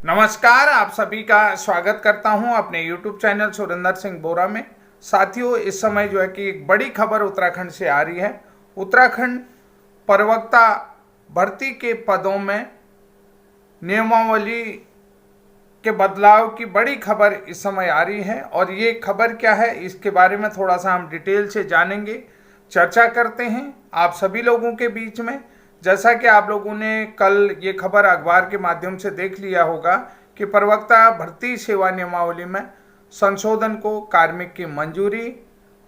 नमस्कार, आप सभी का स्वागत करता हूं अपने YouTube चैनल सुरेंद्र सिंह बोरा में। साथियों, इस समय जो है कि एक बड़ी खबर उत्तराखंड से आ रही है। उत्तराखंड प्रवक्ता भर्ती के पदों में नियमावली के बदलाव की बड़ी खबर इस समय आ रही है और ये खबर क्या है, इसके बारे में थोड़ा सा हम डिटेल से जानेंगे, चर्चा करते हैं आप सभी लोगों के बीच में। जैसा कि आप लोगों ने कल ये खबर अखबार के माध्यम से देख लिया होगा कि प्रवक्ता भर्ती सेवा नियमावली में संशोधन को कार्मिक की मंजूरी,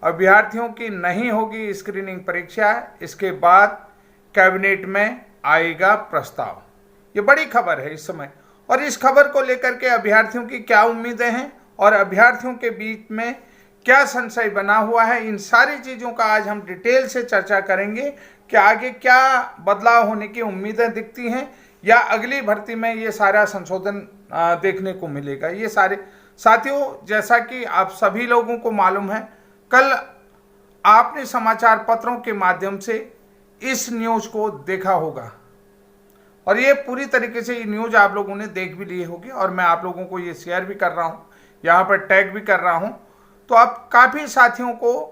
अभ्यर्थियों की नहीं होगी स्क्रीनिंग परीक्षा, इसके बाद कैबिनेट में आएगा प्रस्ताव। ये बड़ी खबर है इस समय और इस खबर को लेकर के अभ्यर्थियों की क्या उम्मीदें हैं और अभ्यर्थियों के बीच में क्या संशय बना हुआ है, इन सारी चीज़ों का आज हम डिटेल से चर्चा करेंगे कि आगे क्या बदलाव होने की उम्मीदें दिखती हैं या अगली भर्ती में ये सारा संशोधन देखने को मिलेगा। ये सारे साथियों, जैसा कि आप सभी लोगों को मालूम है, कल आपने समाचार पत्रों के माध्यम से इस न्यूज़ को देखा होगा और ये पूरी तरीके से ये न्यूज़ आप लोगों ने देख भी ली होगी और मैं आप लोगों को ये शेयर भी कर रहा हूँ, यहाँ पर टैग भी कर रहा हूँ। तो अब काफ़ी साथियों को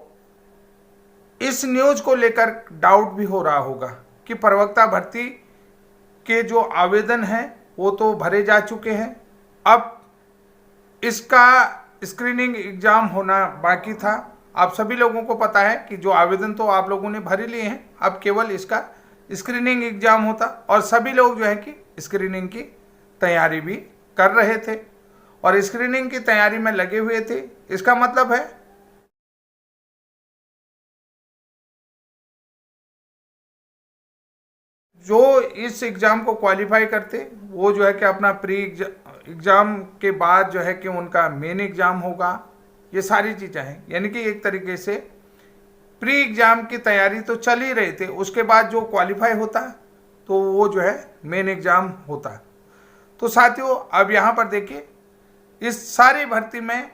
इस न्यूज़ को लेकर डाउट भी हो रहा होगा कि प्रवक्ता भर्ती के जो आवेदन हैं वो तो भरे जा चुके हैं, अब इसका स्क्रीनिंग एग्ज़ाम होना बाकी था। आप सभी लोगों को पता है कि जो आवेदन तो आप लोगों ने भरे लिए हैं, अब केवल इसका स्क्रीनिंग एग्ज़ाम होता और सभी लोग जो है कि स्क्रीनिंग की तैयारी भी कर रहे थे और स्क्रीनिंग की तैयारी में लगे हुए थे। इसका मतलब है जो इस एग्ज़ाम को क्वालिफाई करते वो जो है कि अपना प्री एग्ज़ाम के बाद जो है कि उनका मेन एग्ज़ाम होगा। ये सारी चीज़ें हैं, यानी कि एक तरीके से प्री एग्ज़ाम की तैयारी तो चल ही रहे थे, उसके बाद जो क्वालिफाई होता है तो वो जो है मेन एग्ज़ाम होता है। तो साथियों, अब यहाँ पर देखिए, इस सारी भर्ती में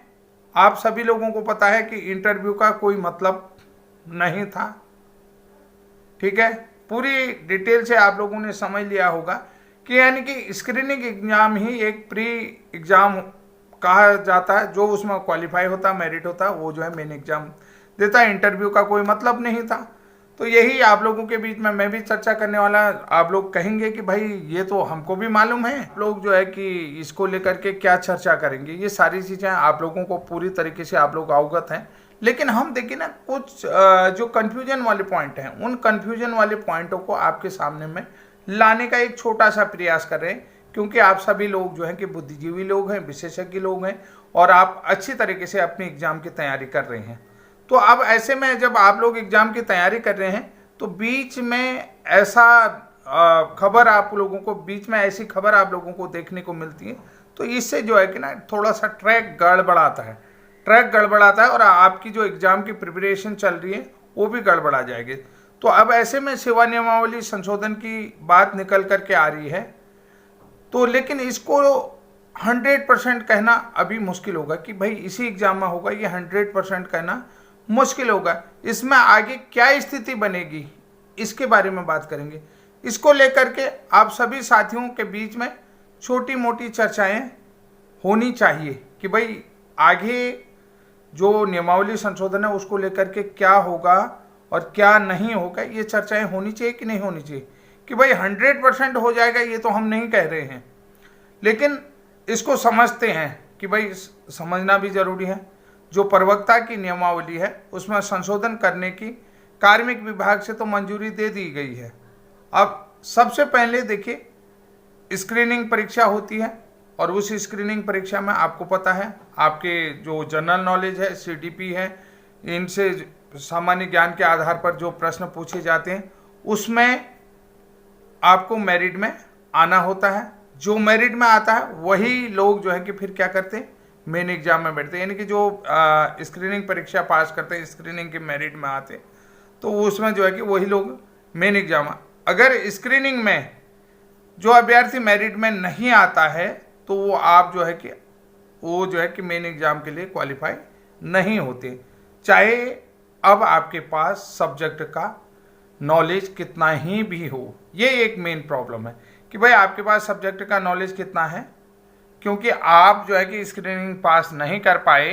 आप सभी लोगों को पता है कि इंटरव्यू का कोई मतलब नहीं था। ठीक है, पूरी डिटेल से आप लोगों ने समझ लिया होगा कि यानी कि स्क्रीनिंग एग्ज़ाम ही एक प्री एग्ज़ाम कहा जाता है, जो उसमें क्वालिफाई होता, मेरिट होता, वो जो है मेन एग्ज़ाम देता है। इंटरव्यू का कोई मतलब नहीं था। तो यही आप लोगों के बीच में मैं भी चर्चा करने वाला। आप लोग कहेंगे कि भाई ये तो हमको भी मालूम है, लोग जो है कि इसको लेकर के क्या चर्चा करेंगे, ये सारी चीज़ें आप लोगों को पूरी तरीके से आप लोग अवगत हैं। लेकिन हम देखिए ना, कुछ जो कन्फ्यूजन वाले पॉइंट हैं, उन कन्फ्यूजन वाले पॉइंटों को आपके सामने में लाने का एक छोटा सा प्रयास कर रहे हैं, क्योंकि आप सभी लोग जो हैं कि बुद्धिजीवी लोग हैं, विशेषज्ञ लोग हैं और आप अच्छी तरीके से अपनी एग्ज़ाम की तैयारी कर रहे हैं। तो अब ऐसे में जब आप लोग एग्ज़ाम की तैयारी कर रहे हैं तो बीच में ऐसा खबर आप लोगों को बीच में ऐसी खबर आप लोगों को देखने को मिलती है, तो इससे जो है कि ना थोड़ा सा ट्रैक गड़बड़ाता है और आपकी जो एग्ज़ाम की प्रिपरेशन चल रही है वो भी गड़बड़ा जाएगी। तो अब ऐसे में सेवा नियमावली संशोधन की बात निकल करके आ रही है, तो लेकिन इसको 100% कहना अभी मुश्किल होगा कि भाई इसी एग्ज़ाम में होगा, ये 100% कहना मुश्किल होगा। इसमें आगे क्या स्थिति बनेगी इसके बारे में बात करेंगे। इसको लेकर के आप सभी साथियों के बीच में छोटी मोटी चर्चाएं होनी चाहिए कि भाई आगे जो नियमावली संशोधन है उसको लेकर के क्या होगा और क्या नहीं होगा, ये चर्चाएं होनी चाहिए कि नहीं होनी चाहिए। कि भाई 100% हो जाएगा ये तो हम नहीं कह रहे हैं, लेकिन इसको समझते हैं कि भाई समझना भी ज़रूरी है। जो प्रवक्ता की नियमावली है उसमें संशोधन करने की कार्मिक विभाग से तो मंजूरी दे दी गई है। अब सबसे पहले देखिए, स्क्रीनिंग परीक्षा होती है और उस स्क्रीनिंग परीक्षा में आपको पता है आपके जो जनरल नॉलेज है, CTP है, इनसे सामान्य ज्ञान के आधार पर जो प्रश्न पूछे जाते हैं उसमें आपको मेरिट में आना होता है। जो मेरिट में आता है वही लोग जो है कि फिर क्या करते हैं, मेन एग्जाम में बैठते हैं। यानी कि जो स्क्रीनिंग परीक्षा पास करते हैं, स्क्रीनिंग के मेरिट में आते, तो उसमें जो है कि वही लोग मेन एग्जाम। अगर स्क्रीनिंग में जो अभ्यर्थी मेरिट में नहीं आता है तो वो आप जो है कि मेन एग्जाम के लिए क्वालिफाई नहीं होते, चाहे अब आपके पास सब्जेक्ट का नॉलेज कितना ही भी हो। ये एक मेन प्रॉब्लम है कि भाई आपके पास सब्जेक्ट का नॉलेज कितना है, क्योंकि आप जो है कि स्क्रीनिंग पास नहीं कर पाए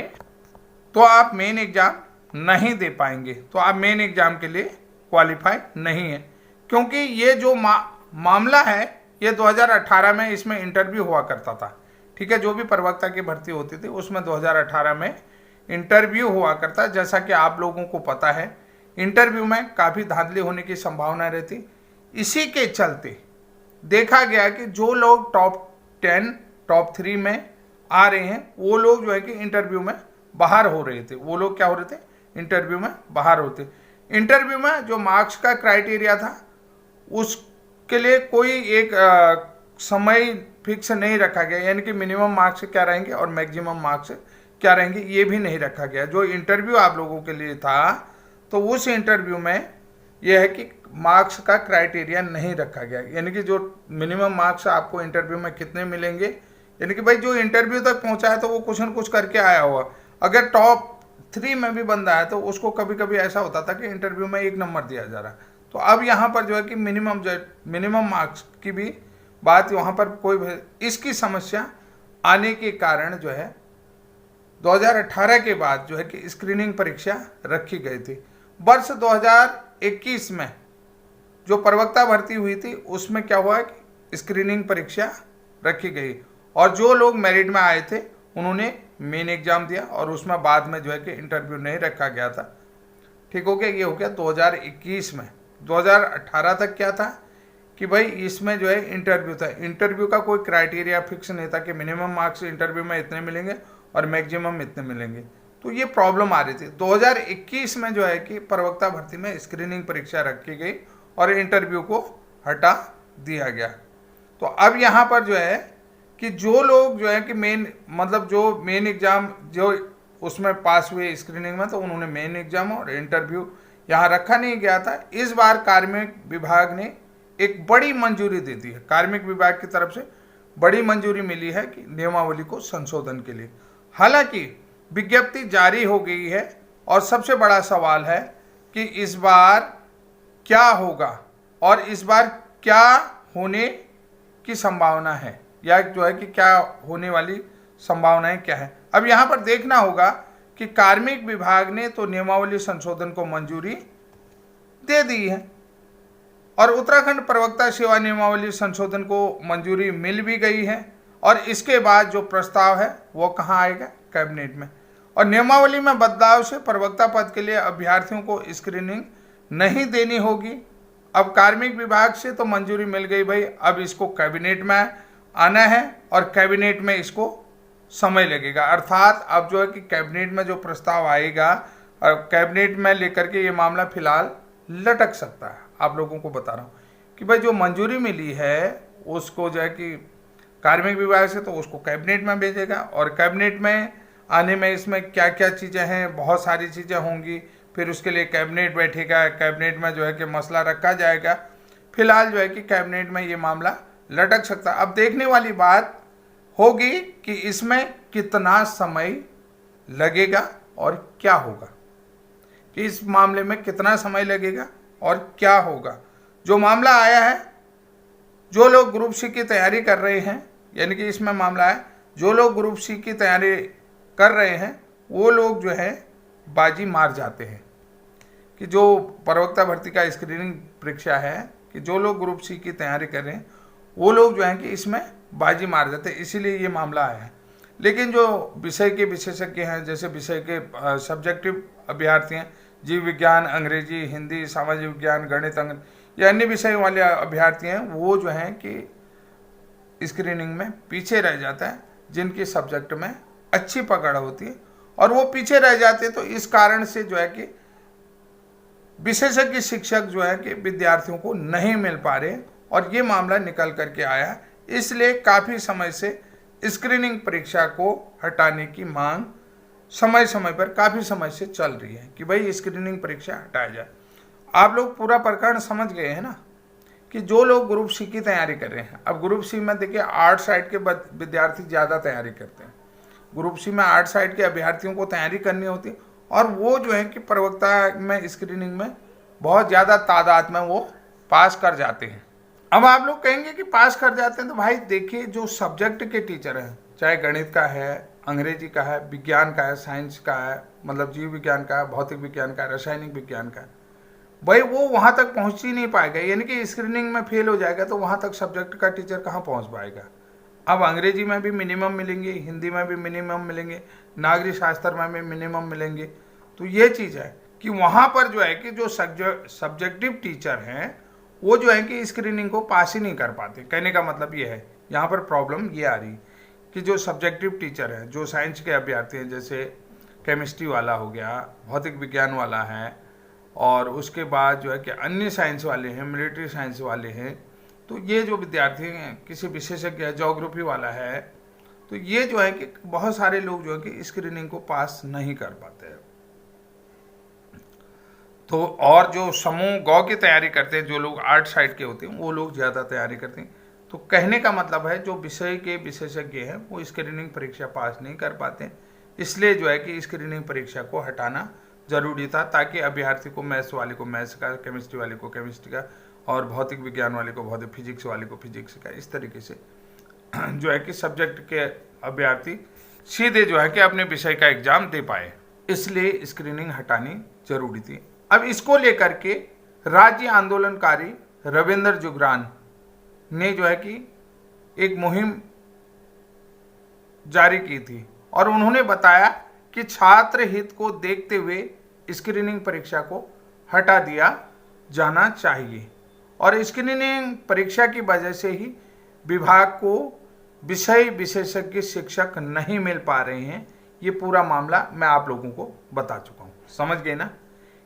तो आप मेन एग्जाम नहीं दे पाएंगे, तो आप मेन एग्जाम के लिए क्वालिफाई नहीं है। क्योंकि ये जो मामला है ये 2018 में इसमें इंटरव्यू हुआ करता था, ठीक है। जो भी प्रवक्ता की भर्ती होती थी उसमें 2018 में इंटरव्यू हुआ करता। जैसा कि आप लोगों को पता है इंटरव्यू में काफ़ी धांधली होने की संभावना रहती। इसी के चलते देखा गया कि जो लोग टॉप 10 टॉप 3 में आ रहे हैं वो लोग जो है कि इंटरव्यू में बाहर हो रहे थे। वो लोग क्या हो रहे थे, इंटरव्यू में बाहर होते। इंटरव्यू में जो मार्क्स का क्राइटेरिया था उसके लिए कोई एक समय फिक्स नहीं रखा गया, यानी कि मिनिमम मार्क्स क्या रहेंगे और मैक्सिमम मार्क्स क्या रहेंगे ये भी नहीं रखा गया। जो इंटरव्यू आप लोगों के लिए था तो उस इंटरव्यू में यह है कि मार्क्स का क्राइटेरिया नहीं रखा गया, यानी कि जो मिनिमम मार्क्स आपको इंटरव्यू में कितने मिलेंगे, यानी कि भाई जो इंटरव्यू तक पहुंचा है तो वो कुछ न कुछ करके आया हुआ। अगर टॉप 3 में भी बंदा है तो उसको कभी कभी ऐसा होता था कि इंटरव्यू में 1 नंबर दिया जा रहा। तो अब यहाँ पर जो है कि मिनिमम मार्क्स की भी बात वहाँ पर कोई, इसकी समस्या आने के कारण जो है 2018 के बाद जो है कि स्क्रीनिंग परीक्षा रखी गई थी। वर्ष 2021 में जो प्रवक्ता भर्ती हुई थी उसमें क्या हुआ कि स्क्रीनिंग परीक्षा रखी गई और जो लोग मेरिट में आए थे उन्होंने मेन एग्जाम दिया और उसमें बाद में जो है कि इंटरव्यू नहीं रखा गया था। ठीक हो गया, ये हो गया 2021 में। 2018 तक क्या था कि भाई इसमें जो है इंटरव्यू था, इंटरव्यू का कोई क्राइटेरिया फिक्स नहीं था कि मिनिमम मार्क्स इंटरव्यू में इतने मिलेंगे और मैक्सिमम इतने मिलेंगे। तो ये प्रॉब्लम आ रही थी। 2021 में जो है कि प्रवक्ता भर्ती में स्क्रीनिंग परीक्षा रखी गई और इंटरव्यू को हटा दिया गया। तो अब यहाँ पर जो है कि जो लोग जो है कि जो मेन एग्जाम जो उसमें पास हुए स्क्रीनिंग में तो उन्होंने मेन एग्जाम और इंटरव्यू यहाँ रखा नहीं गया था। इस बार कार्मिक विभाग ने एक बड़ी मंजूरी दे दी है, कार्मिक विभाग की तरफ से बड़ी मंजूरी मिली है कि नियमावली को संशोधन के लिए। हालांकि विज्ञप्ति जारी हो गई है और सबसे बड़ा सवाल है कि इस बार क्या होगा और इस बार क्या होने की संभावना है या जो है कि क्या होने वाली संभावनाएं क्या है। अब यहाँ पर देखना होगा कि कार्मिक विभाग ने तो नियमावली संशोधन को मंजूरी दे दी है और उत्तराखंड प्रवक्ता सेवा नियमावली संशोधन को मंजूरी मिल भी गई है और इसके बाद जो प्रस्ताव है वो कहाँ आएगा, कैबिनेट में। और नियमावली में बदलाव से प्रवक्ता पद के लिए अभ्यर्थियों को स्क्रीनिंग नहीं देनी होगी। अब कार्मिक विभाग से तो मंजूरी मिल गई भाई, अब इसको कैबिनेट में आना है और कैबिनेट में इसको समय लगेगा। अर्थात अब जो है कि कैबिनेट में जो प्रस्ताव आएगा और कैबिनेट में लेकर के ये मामला फिलहाल लटक सकता है। आप लोगों को बता रहा हूँ कि भाई जो मंजूरी मिली है उसको जो है कि कार्मिक विभाग से तो उसको कैबिनेट में भेजेगा और कैबिनेट में आने में इसमें क्या क्या चीज़ें हैं, बहुत सारी चीज़ें होंगी। फिर उसके लिए कैबिनेट बैठेगा, कैबिनेट में जो है कि मसला रखा जाएगा। फिलहाल जो है कि कैबिनेट में ये मामला लटक सकता है। अब देखने वाली बात होगी कि इसमें कितना समय लगेगा और क्या होगा, कि इस मामले में कितना समय लगेगा और क्या होगा। जो मामला आया है, जो लोग ग्रुप सी की तैयारी कर रहे हैं, यानी कि इसमें मामला है जो लोग ग्रुप सी की तैयारी कर रहे हैं वो लोग जो है बाजी मार जाते हैं। कि जो प्रवक्ता भर्ती का स्क्रीनिंग परीक्षा है कि जो लोग ग्रुप सी की तैयारी कर रहे हैं वो लोग जो हैं कि इसमें बाजी मार जाते हैं, इसीलिए ये मामला आया है। लेकिन जो विषय के विशेषज्ञ हैं, जैसे विषय के सब्जेक्टिव अभ्यर्थी हैं, जीव विज्ञान, अंग्रेजी, हिंदी, सामाजिक विज्ञान, गणित, या अन्य विषय वाले अभ्यर्थी हैं, वो जो हैं कि स्क्रीनिंग में पीछे रह जाता है, जिनकी सब्जेक्ट में अच्छी पकड़ होती है और वो पीछे रह जाते हैं। तो इस कारण से जो है कि विशेषज्ञ शिक्षक जो है कि विद्यार्थियों को नहीं मिल पा रहे और ये मामला निकल करके आया। इसलिए काफ़ी समय से स्क्रीनिंग परीक्षा को हटाने की मांग समय समय पर काफ़ी समय से चल रही है कि भाई स्क्रीनिंग परीक्षा हटाया जाए। आप लोग पूरा प्रकरण समझ गए हैं ना कि जो लोग ग्रुप सी की तैयारी कर रहे हैं, अब ग्रुप सी में देखिए आर्ट साइड के विद्यार्थी ज़्यादा तैयारी करते हैं। ग्रुप सी में आर्ट साइड के अभ्यर्थियों को तैयारी करनी होती है और वो जो है कि प्रवक्ता में स्क्रीनिंग में बहुत ज़्यादा तादाद में वो पास कर जाते हैं। अब आप लोग कहेंगे कि पास कर जाते हैं, तो भाई देखिए जो सब्जेक्ट के टीचर हैं, चाहे गणित का है, अंग्रेजी का है, विज्ञान का है, साइंस का है, मतलब जीव विज्ञान का है, भौतिक विज्ञान का है, रासायनिक विज्ञान का है, भाई वो वहां तक पहुंच ही नहीं पाएगा, यानी कि स्क्रीनिंग में फेल हो जाएगा, तो वहां तक सब्जेक्ट का टीचर कहाँ पहुंच पाएगा। अब अंग्रेजी में भी मिनिमम मिलेंगे, हिंदी में भी मिनिमम मिलेंगे, नागरिक शास्त्र में भी मिनिमम मिलेंगे। तो ये चीज़ है कि वहाँ पर जो है कि जो सब्जेक्टिव टीचर हैं वो जो है कि स्क्रीनिंग को पास ही नहीं कर पाते। कहने का मतलब ये है, यहाँ पर प्रॉब्लम ये आ रही कि जो सब्जेक्टिव टीचर हैं, जो साइंस के अभ्यर्थी हैं, जैसे केमिस्ट्री वाला हो गया, भौतिक विज्ञान वाला है, और उसके बाद जो है कि अन्य साइंस वाले हैं, मिलिट्री साइंस वाले हैं, तो ये जो विद्यार्थी हैं, किसी विशेषज्ञ ज्योग्राफी वाला है, तो ये जो है कि बहुत सारे लोग जो है कि स्क्रीनिंग को पास नहीं कर पाते हैं। तो और जो समूह गौ की तैयारी करते हैं, जो लोग आर्ट साइड के होते हैं, वो लोग ज़्यादा तैयारी करते हैं। तो कहने का मतलब है जो विषय के विशेषज्ञ हैं वो स्क्रीनिंग परीक्षा पास नहीं कर पाते, इसलिए जो है कि स्क्रीनिंग परीक्षा को हटाना जरूरी था, ताकि अभ्यर्थी को मैथ्स वाले को मैथ्स का, केमिस्ट्री वाले को केमिस्ट्री का, और भौतिक विज्ञान वाले को भौतिक, फिजिक्स वाले को फिजिक्स का, इस तरीके से जो है कि सब्जेक्ट के अभ्यर्थी सीधे जो है कि अपने विषय का एग्जाम दे पाए, इसलिए स्क्रीनिंग हटानी जरूरी थी। अब इसको लेकर के राज्य आंदोलनकारी रविंद्र जुगरान ने जो है कि एक मुहिम जारी की थी, और उन्होंने बताया कि छात्र हित को देखते हुए स्क्रीनिंग परीक्षा को हटा दिया जाना चाहिए, और स्क्रीनिंग परीक्षा की वजह से ही विभाग को विषय विशेषज्ञ शिक्षक नहीं मिल पा रहे हैं। ये पूरा मामला मैं आप लोगों को बता चुका हूँ, समझ गए ना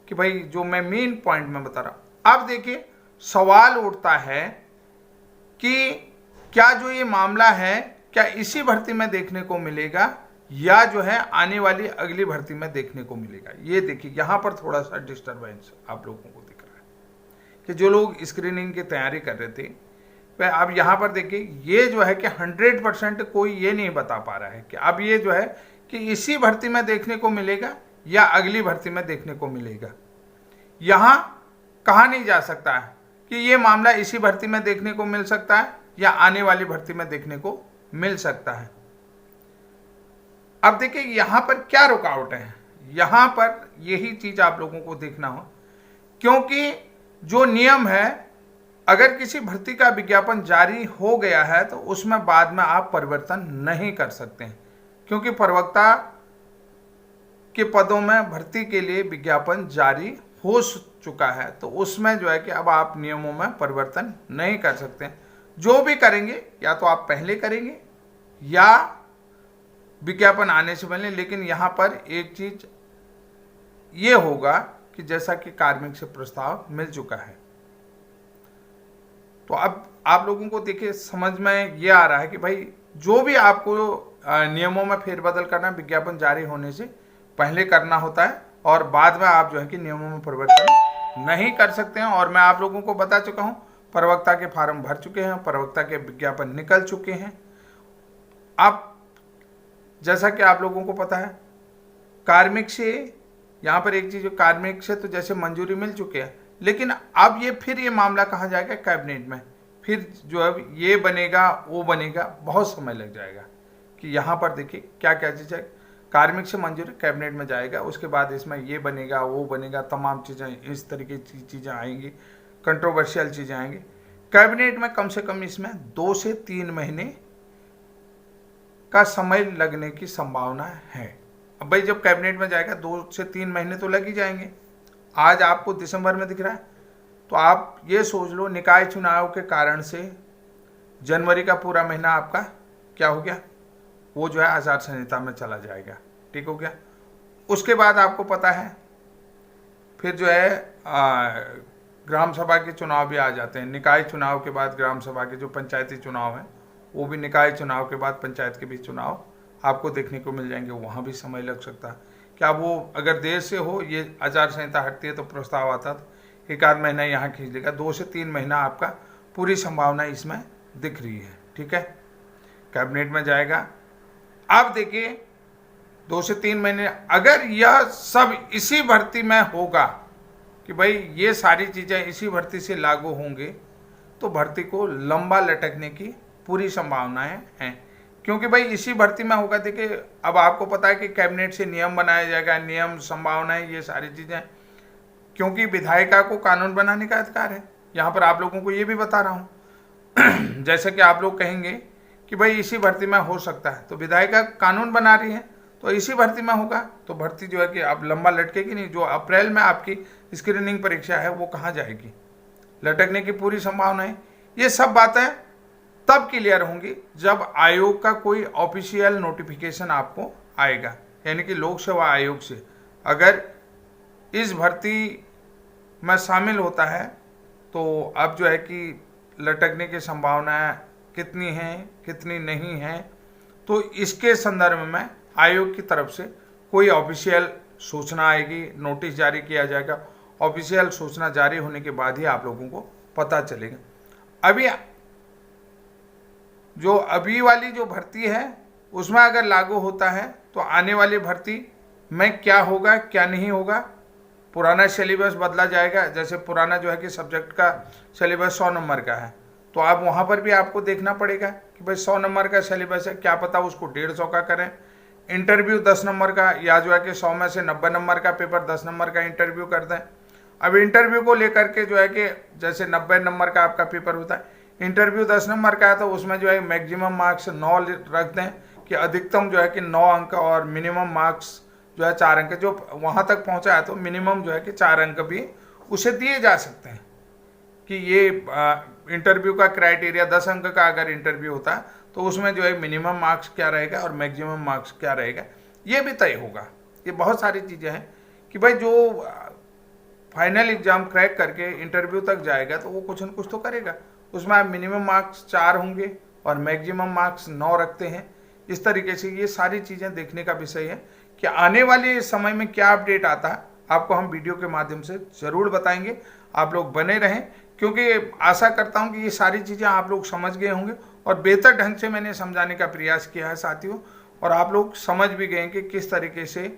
कि भाई जो मैं मेन पॉइंट में बता रहा हूँ। अब देखिए सवाल उठता है कि क्या जो ये मामला है क्या इसी भर्ती में देखने को मिलेगा, या जो है आने वाली अगली भर्ती में देखने को मिलेगा। ये देखिए यहाँ पर थोड़ा सा डिस्टर्बेंस आप लोगों को दिख रहा है कि जो लोग स्क्रीनिंग की तैयारी कर रहे थे, वह अब यहाँ पर देखिए ये जो है कि 100% कोई ये नहीं बता पा रहा है कि अब ये जो है कि इसी भर्ती में देखने को मिलेगा या अगली भर्ती में देखने को मिलेगा। यहाँ कहा नहीं जा सकता है कि ये मामला इसी भर्ती में देखने को मिल सकता है या आने वाली भर्ती में देखने को मिल सकता है। अब देखिए यहाँ पर क्या रुकावट है, यहाँ पर यही चीज आप लोगों को देखना हो, क्योंकि जो नियम है, अगर किसी भर्ती का विज्ञापन जारी हो गया है तो उसमें बाद में आप परिवर्तन नहीं कर सकते हैं, क्योंकि प्रवक्ता के पदों में भर्ती के लिए विज्ञापन जारी हो चुका है, तो उसमें जो है कि अब आप नियमों में परिवर्तन नहीं कर सकते। जो भी करेंगे या तो आप पहले करेंगे या विज्ञापन आने से पहले, लेकिन यहाँ पर एक चीज ये होगा कि जैसा कि कार्मिक से प्रस्ताव मिल चुका है, तो अब आप लोगों को देखिए समझ में ये आ रहा है कि भाई जो भी आपको नियमों में फेरबदल करना विज्ञापन जारी होने से पहले करना होता है, और बाद में आप जो है कि नियमों में परिवर्तन नहीं कर सकते हैं। और मैं आप लोगों को बता चुका हूं, प्रवक्ता के फार्म भर चुके हैं, प्रवक्ता के विज्ञापन निकल चुके हैं। अब जैसा कि आप लोगों को पता है, कार्मिक से यहाँ पर एक चीज, कार्मिक से तो जैसे मंजूरी मिल चुकी है, लेकिन अब ये फिर ये मामला कहाँ जाएगा, कैबिनेट में, फिर जो है ये बनेगा वो बनेगा, बहुत समय लग जाएगा कि यहाँ पर देखिए क्या क्या चीज़ है। कार्मिक से मंजूरी कैबिनेट में जाएगा, उसके बाद इसमें ये बनेगा वो बनेगा, तमाम चीज़ें इस तरीके की चीज़ें आएंगी, कंट्रोवर्शियल चीज़ें आएंगी। कैबिनेट में कम से कम इसमें 2 से 3 महीने का समय लगने की संभावना है। अब भाई जब कैबिनेट में जाएगा 2 से 3 महीने तो लग ही जाएंगे। आज आपको दिसंबर में दिख रहा है, तो आप ये सोच लो निकाय चुनाव के कारण से जनवरी का पूरा महीना आपका क्या हो गया, वो जो है आचार संहिता में चला जाएगा। ठीक हो गया। उसके बाद आपको पता है फिर जो है ग्राम सभा के चुनाव भी आ जाते हैं। निकाय चुनाव के बाद ग्राम सभा के जो पंचायती चुनाव हैं, वो भी निकाय चुनाव के बाद पंचायत के भी चुनाव आपको देखने को मिल जाएंगे, वहाँ भी समय लग सकता है। क्या वो अगर देर से हो, ये आचार संहिता हटती है तो प्रस्ताव आता था, 1 आध महीना यहाँ खींच लेगा, 2 से 3 महीना आपका पूरी संभावना इसमें दिख रही है। ठीक है, कैबिनेट में जाएगा। अब देखिए 2 से 3 महीने, अगर यह सब इसी भर्ती में होगा कि भाई ये सारी चीज़ें इसी भर्ती से लागू होंगे, तो भर्ती को लंबा लटकने की पूरी संभावनाएं हैं, क्योंकि भाई इसी भर्ती में होगा। देखिए अब आपको पता है कि कैबिनेट से नियम बनाया जाएगा, नियम संभावनाएं ये सारी चीज़ें, क्योंकि विधायिका को कानून बनाने का अधिकार है। यहाँ पर आप लोगों को ये भी बता रहा हूँ जैसे कि आप लोग कहेंगे कि भाई इसी भर्ती में हो सकता है, तो विधायिका कानून बना रही है तो इसी भर्ती में होगा, तो भर्ती जो है कि अब लंबा लटकेगी नहीं। जो अप्रैल में आपकी स्क्रीनिंग परीक्षा है वो कहाँ जाएगी, लटकने की पूरी संभावना है। ये सब बातें तब क्लियर होंगी जब आयोग का कोई ऑफिशियल नोटिफिकेशन आपको आएगा, यानी कि लोक सेवा आयोग से अगर इस भर्ती में शामिल होता है तो अब जो है कि लटकने की संभावनाएं कितनी हैं कितनी नहीं हैं, तो इसके संदर्भ में आयोग की तरफ से कोई ऑफिशियल सूचना आएगी, नोटिस जारी किया जाएगा। ऑफिशियल सूचना जारी होने के बाद ही आप लोगों को पता चलेगा। अभी वाली जो भर्ती है उसमें अगर लागू होता है तो आने वाली भर्ती में क्या होगा क्या नहीं होगा, पुराना सिलेबस बदला जाएगा। जैसे पुराना जो है कि सब्जेक्ट का सिलेबस 100 नंबर का है, तो आप वहाँ पर भी आपको देखना पड़ेगा कि भाई 100 नंबर का सिलेबस है, क्या पता उसको 150 का करें। इंटरव्यू 10 नंबर का, या जो है कि 100 में से 90 नंबर का पेपर 10 नंबर का इंटरव्यू कर दें। अब इंटरव्यू को लेकर के जो है कि जैसे 90 नंबर का आपका पेपर होता है, इंटरव्यू 10 नंबर का है, तो उसमें जो है मैक्सिमम मार्क्स 9 रख दें कि अधिकतम जो है कि 9 अंक और मिनिमम मार्क्स जो है 4 अंक। जो वहाँ तक पहुँचा है तो मिनिमम जो है कि 4 अंक भी उसे दिए जा सकते हैं कि ये इंटरव्यू का क्राइटेरिया 10 अंक का अगर इंटरव्यू होता है तो उसमें जो है मिनिमम मार्क्स क्या रहेगा और मैक्सिमम मार्क्स क्या रहेगा, ये भी तय होगा। ये बहुत सारी चीज़ें हैं कि भाई जो फाइनल एग्ज़ाम क्रैक करके इंटरव्यू तक जाएगा तो वो कुछ न कुछ तो करेगा। उसमें आप मिनिमम मार्क्स 4 होंगे और मैक्सिमम मार्क्स 9 रखते हैं। इस तरीके से ये सारी चीज़ें देखने का विषय है कि आने वाले समय में क्या अपडेट आता है, आपको हम वीडियो के माध्यम से ज़रूर बताएंगे। आप लोग बने रहें, क्योंकि आशा करता हूं कि ये सारी चीज़ें आप लोग समझ गए होंगे और बेहतर ढंग से मैंने समझाने का प्रयास किया है साथियों, और आप लोग समझ भी गए कि किस तरीके से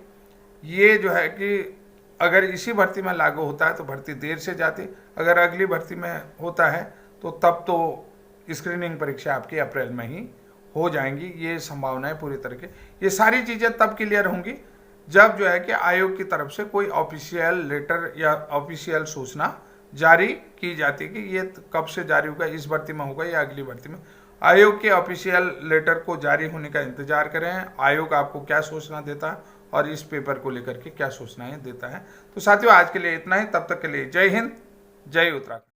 ये जो है कि अगर इसी भर्ती में लागू होता है तो भर्ती देर से जाती, अगर अगली भर्ती में होता है तो तब तो स्क्रीनिंग परीक्षा आपकी अप्रैल में ही हो जाएंगी। ये संभावनाएं पूरी तरीके, ये सारी चीज़ें तब क्लियर होंगी जब जो है कि आयोग की तरफ से कोई ऑफिशियल लेटर या ऑफिशियल सूचना जारी की जाती है कि ये कब से जारी होगा, इस भर्ती में होगा या अगली भर्ती में। आयोग के ऑफिशियल लेटर को जारी होने का इंतजार करें, आयोग आपको क्या सूचना देता है और इस पेपर को लेकर के क्या सूचनाएं देता है। तो साथियों आज के लिए इतना ही, तब तक के लिए जय हिंद, जय उत्तराखंड।